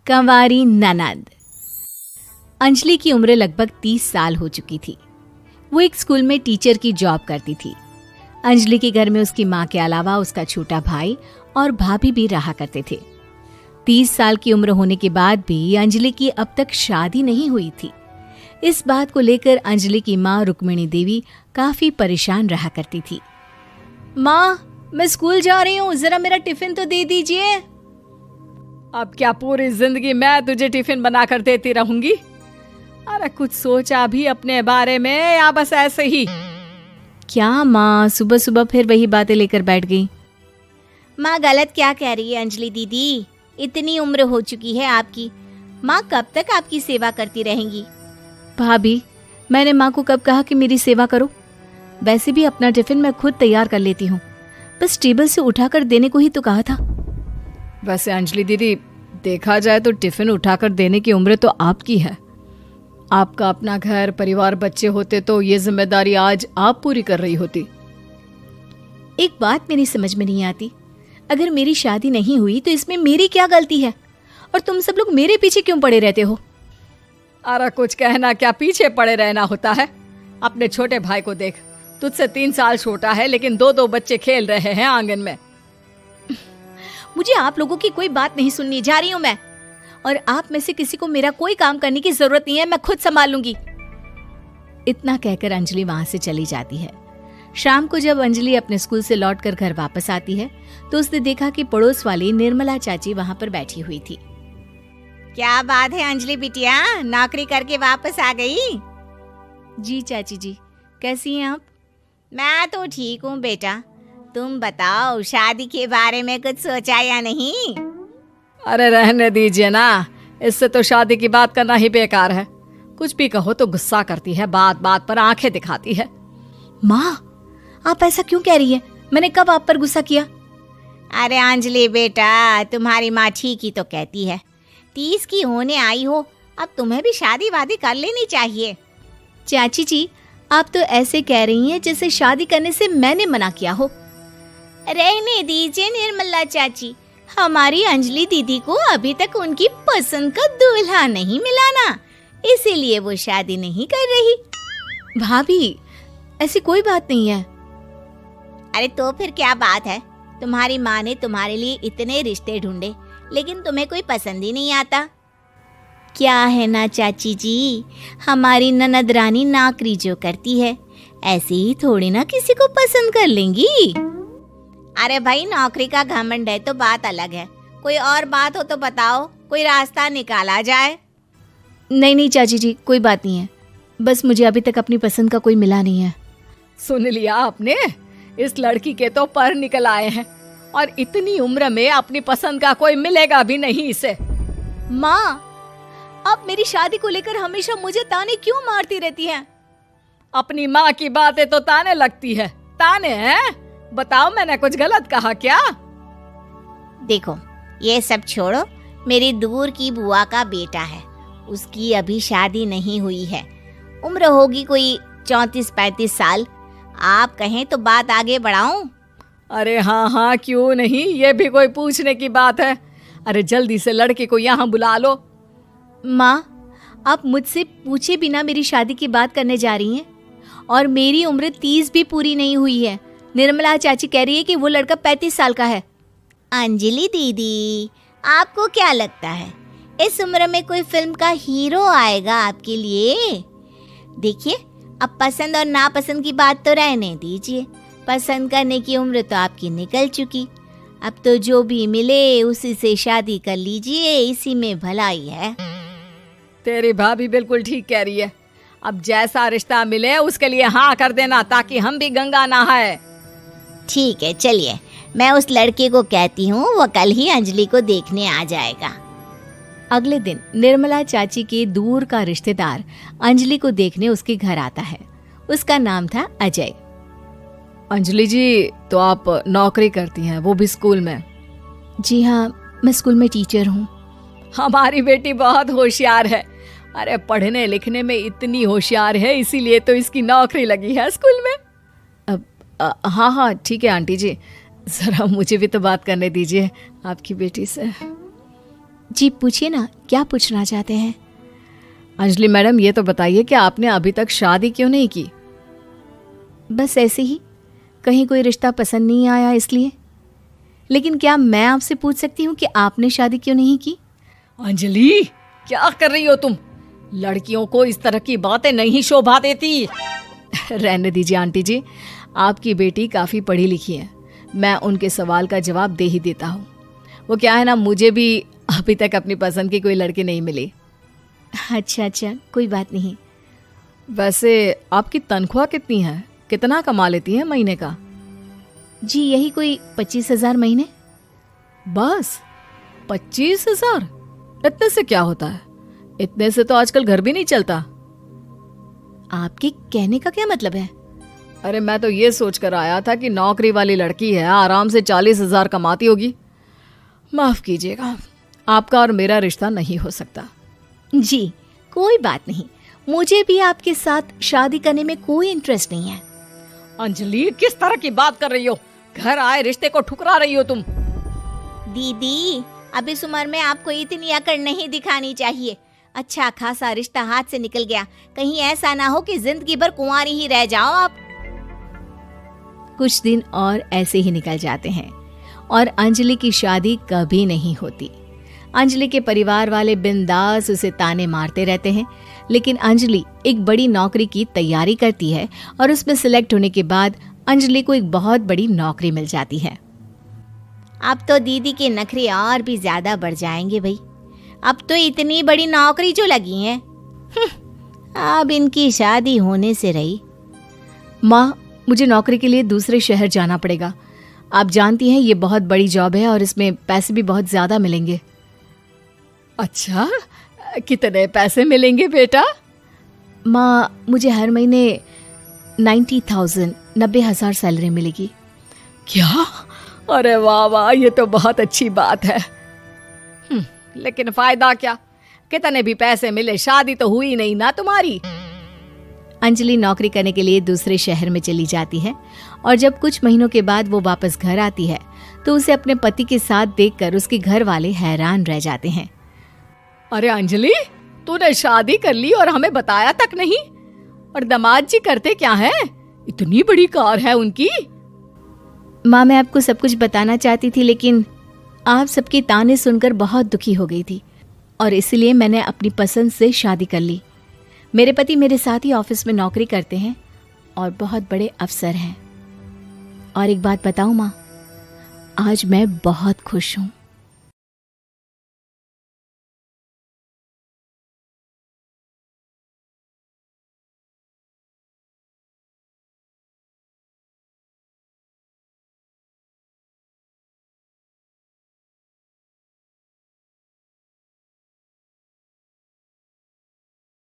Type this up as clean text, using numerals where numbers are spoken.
कंवारी ननद। अंजलि की उम्र लगभग 30 साल हो चुकी थी। वो एक स्कूल में टीचर की जॉब करती थी। अंजलि के घर में उसकी माँ के अलावा उसका छोटा भाई और भाभी भी रहा करते थे। 30 साल की उम्र होने के बाद भी अंजलि की अब तक शादी नहीं हुई थी। इस बात को लेकर अंजलि की माँ रुक्मिणी देवी काफी परेशान रहा करती थी। माँ, मैं स्कूल जा रही हूँ, जरा मेरा टिफिन तो दे दीजिए। अब क्या पूरी जिंदगी मैं तुझे टिफिन बनाकर देती रहूंगी? अरे कुछ सोचा भी अपने बारे में या बस ऐसे ही? क्या माँ, सुबह सुबह फिर वही बातें लेकर बैठ गई। माँ गलत क्या कह रही है अंजलि दीदी? इतनी उम्र हो चुकी है आपकी, माँ कब तक आपकी सेवा करती रहेंगी? भाभी, मैंने माँ को कब कहा कि मेरी सेवा करो? वैसे भी अपना टिफिन मैं खुद तैयार कर लेती हूँ, बस टेबल से उठाकर देने को ही तो कहा था। वैसे अंजलि दीदी, देखा जाए तो टिफिन उठाकर देने की उम्र तो आपकी है। आपका अपना घर परिवार बच्चे होते तो ये जिम्मेदारी आज आप पूरी कर रही होती। एक बात मेरी समझ में नहीं आती, अगर मेरी शादी नहीं हुई तो इसमें मेरी क्या गलती है और तुम सब लोग मेरे पीछे क्यों पड़े रहते हो? अरे कुछ कहना क्या पीछे पड़े रहना होता है? अपने छोटे भाई को देख, तुझसे 3 साल छोटा है लेकिन 2 बच्चे खेल रहे हैं आंगन में। मुझे आप लोगों की कोई बात नहीं सुननी, जा रही हूँ मैं। और आप में से किसी को मेरा कोई काम करने की जरूरत नहीं है, मैं खुद संभाल लूंगी। इतना कहकर अंजलि वहां से चली जाती है। शाम को जब अंजलि अपने स्कूल से लौटकर घर वापस आती है तो उसने देखा कि पड़ोस वाली निर्मला चाची वहां पर बैठी हुई थी। क्या बात है अंजलि बिटिया, नौकरी करके वापस आ गई? जी चाची जी, कैसी हैं आप? मैं तो ठीक हूँ बेटा, तुम बताओ शादी के बारे में कुछ सोचा या नहीं? अरे रहने दीजिए ना, इससे तो शादी की बात करना ही बेकार है। कुछ भी कहो तो गुस्सा करती है, बात बात पर आंखें दिखाती है। माँ, आप ऐसा क्यों कह रही है? मैंने कब आप पर गुस्सा किया? अरे अंजलि बेटा, तुम्हारी माँ ठीक ही तो कहती है। 30 की होने आई हो, अब तुम्हें भी शादी वादी कर लेनी चाहिए। चाची जी, आप तो ऐसे कह रही हैं जैसे शादी करने से मैंने मना किया हो। रहने दीजिए निर्मला चाची, हमारी अंजलि दीदी को अभी तक उनकी पसंद का दूल्हा नहीं मिला ना, इसीलिए वो शादी नहीं कर रही। भाभी, ऐसी कोई बात नहीं है। अरे तो फिर क्या बात है? तुम्हारी माँ ने तुम्हारे लिए इतने रिश्ते ढूंढे लेकिन तुम्हें कोई पसंद ही नहीं आता। क्या है ना चाची जी, हमारी ननद रानी नौकरी जो करती है ऐसे ही थोड़ी ना किसी को पसंद कर लेंगी। अरे भाई, नौकरी का घमंड है तो बात अलग है, कोई और बात हो तो बताओ, कोई रास्ता निकाला जाए। नहीं नहीं चाची जी, कोई बात नहीं है, बस मुझे अभी तक अपनी पसंद का कोई मिला नहीं है। सुन लिया आपने, इस लड़की के तो पर निकल आए हैं और इतनी उम्र में अपनी पसंद का कोई मिलेगा भी नहीं इसे। माँ, आप मेरी शादी को लेकर हमेशा मुझे ताने क्यों मारती रहती हैं? अपनी माँ की बातें तो ताने लगती है। ताने हैं? बताओ, मैंने कुछ गलत कहा क्या? देखो, ये सब छोड़ो, मेरी दूर की बुआ का बेटा है, उसकी अभी शादी नहीं हुई है, उम्र होगी कोई 34-35 साल। आप कहें तो बात आगे बढ़ाऊं? अरे हाँ हाँ, क्यों नहीं, ये भी कोई पूछने की बात है। अरे जल्दी से लड़के को यहाँ बुला लो। माँ, आप मुझसे पूछे बिना मेरी शादी की बात करने जा रही हैं और मेरी उम्र 30 भी पूरी नहीं हुई है। निर्मला चाची कह रही है कि वो लड़का 35 साल का है। अंजलि दीदी, आपको क्या लगता है इस उम्र में कोई फिल्म का हीरो आएगा आपके लिए? देखिए, अब पसंद और नापसंद की बात तो रहने दीजिए, पसंद करने की उम्र तो आपकी निकल चुकी। अब तो जो भी मिले उसी से शादी कर लीजिए, इसी में भलाई है। तेरी भाभी बिल्कुल ठीक कह रही है। अब जैसा रिश्ता मिले उसके लिए हाँ कर देना, ताकि हम भी गंगा नहाए। ठीक है, चलिए मैं उस लड़के को कहती हूँ, वो कल ही अंजलि को देखने आ जाएगा। अगले दिन निर्मला चाची के दूर का रिश्तेदार अंजलि को देखने उसके घर आता है। उसका नाम था अजय। अंजलि जी, तो आप नौकरी करती हैं, वो भी स्कूल में? जी हाँ, मैं स्कूल में टीचर हूँ। हमारी बेटी बहुत होशियार है। अरे पढ़ने लिखने में इतनी होशियार है, इसीलिए तो इसकी नौकरी लगी है स्कूल में। हाँ हाँ ठीक है आंटी जी, ज़रा मुझे भी तो बात करने दीजिए आपकी बेटी से। जी पूछिए ना, क्या पूछना चाहते हैं? अंजलि मैडम, ये तो बताइए कि आपने अभी तक शादी क्यों नहीं की? बस ऐसे ही, कहीं कोई रिश्ता पसंद नहीं आया इसलिए। लेकिन क्या मैं आपसे पूछ सकती हूँ कि आपने शादी क्यों नहीं की? अंजलि, क्या कर रही हो तुम? लड़कियों को इस तरह की बातें नहीं शोभा देती। रहने दीजिए आंटी जी, आपकी बेटी काफ़ी पढ़ी लिखी है, मैं उनके सवाल का जवाब दे ही देता हूँ। वो क्या है ना, मुझे भी अभी तक अपनी पसंद की कोई लड़की नहीं मिली। अच्छा, कोई बात नहीं। वैसे आपकी तनख्वाह कितनी है? कितना कमा लेती हैं महीने का? जी यही कोई 25,000 महीने। बस 25,000? इतने से क्या होता है? इतने से तो आजकल घर भी नहीं चलता। आपके कहने का क्या मतलब है? अरे मैं तो ये सोच कर आया था कि नौकरी वाली लड़की है, आराम से 40,000 कमाती होगी। माफ कीजिएगा, आपका और मेरा रिश्ता नहीं हो सकता। जी कोई बात नहीं, मुझे भी आपके साथ शादी करने में कोई इंटरेस्ट नहीं है। अंजलि, किस तरह की बात कर रही हो? घर आए रिश्ते को ठुकरा रही हो तुम। दीदी, अब इस उम्र में आपको इतनी अकड़ नहीं दिखानी चाहिए। अच्छा खासा रिश्ता हाथ से निकल गया, कहीं ऐसा ना हो कि जिंदगी भर कुंवारी ही रह जाओ आप। कुछ दिन और ऐसे ही निकल जाते हैं और अंजलि की शादी कभी नहीं होती। अंजलि के परिवार वाले बिंदास उसे ताने मारते रहते हैं, लेकिन अंजलि एक बड़ी नौकरी की तैयारी करती है और उसमें सिलेक्ट होने के बाद अंजलि को एक बहुत बड़ी नौकरी मिल जाती है। अब तो दीदी के नखरे और भी ज्यादा बढ़ जाएंगे भाई, अब तो इतनी बड़ी नौकरी जो लगी है, अब इनकी शादी होने से रही। माँ, मुझे नौकरी के लिए दूसरे शहर जाना पड़ेगा। आप जानती हैं ये बहुत बड़ी जॉब है और इसमें पैसे भी बहुत ज्यादा मिलेंगे। अच्छा, कितने पैसे मिलेंगे बेटा? माँ, मुझे हर महीने 90,000 सैलरी मिलेगी। क्या? अरे वाह वाह, ये तो बहुत अच्छी बात है। लेकिन फायदा क्या? कितने भी पैसे मिले, शादी तो हुई नहीं ना तुम्हारी। अंजलि नौकरी करने के लिए दूसरे शहर में चली जाती है और जब कुछ महीनों के बाद वो वापस घर आती है तो उसे अपने पति के साथ देखकर उसके घर वाले हैरान रह जाते हैं। अरे अंजलि, तूने शादी कर ली और हमें बताया तक नहीं। और दामाद जी करते क्या है? इतनी बड़ी कार है उनकी। माँ, मैं आपको सब कुछ बताना चाहती थी, लेकिन आप सबके ताने सुनकर बहुत दुखी हो गई थी और इसलिए मैंने अपनी पसंद से शादी कर ली। मेरे पति मेरे साथ ही ऑफिस में नौकरी करते हैं और बहुत बड़े अफसर हैं। और एक बात बताऊं माँ, आज मैं बहुत खुश हूँ।